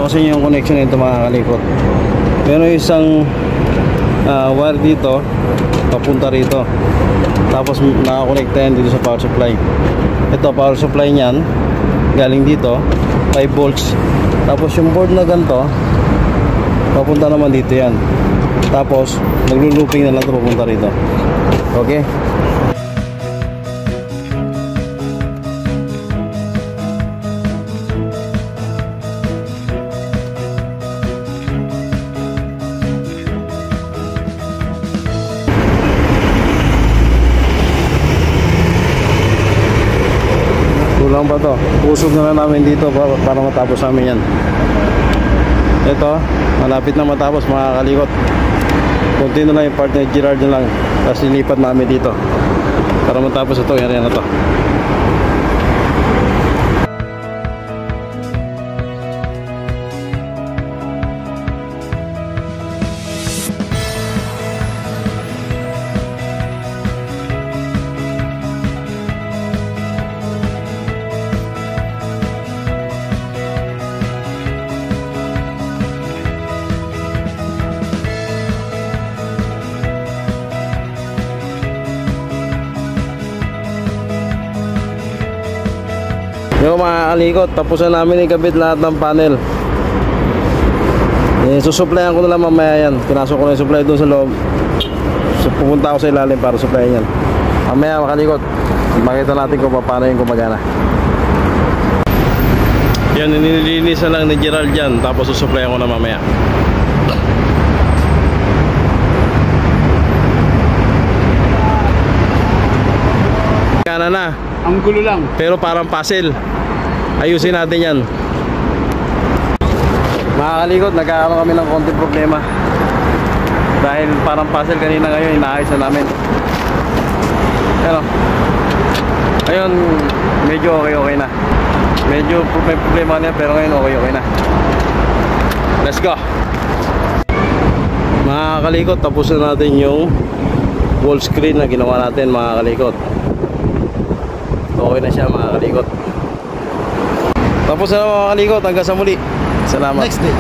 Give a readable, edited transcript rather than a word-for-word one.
kasi yung connection nito mga kalikot. Meron isang wire dito papunta rito, tapos nakakonekta yan dito sa power supply. Ito power supply nyan galing dito 5 volts, tapos yung board na ganito papunta naman dito yan, tapos maglo-looping na lang ito papunta rito. Okay. Kulang pa to, usog na lang namin dito para matapos namin yan. Ito, malapit na matapos mga kalikot. Kunti na lang yung part na Gerard na lang, tapos lilipat namin dito para matapos ito, yan na to. Yung mga kalikot, tapos na namin ikabit lahat ng panel. Susuplayan ko na lang mamaya yan. Pinasok ko na yung supply doon sa loob. So, pupunta ako sa ilalim para supplyan yan. Mamaya mga kalikot, makita natin kung paano yung gumagana. Yan, nililinis na lang ni Gerald dyan, tapos susuplayan ko na mamaya. Kana na. Ang gulo lang. Pero parang puzzle. Ayusin natin yan. Mga kalikot, nagkakaroon kami ng konting problema. Dahil parang puzzle kanina ngayon, inaayos na namin. Pero ngayon, medyo okay na. Medyo may problema niya, pero ngayon okay na. Let's go. Mga kalikot, tapos na natin yung wall screen na ginawa natin mga kalikot. Okay na siya mga kalikot. Tapos na mga kalikot, hanggang sa muli. Salamat. Next day.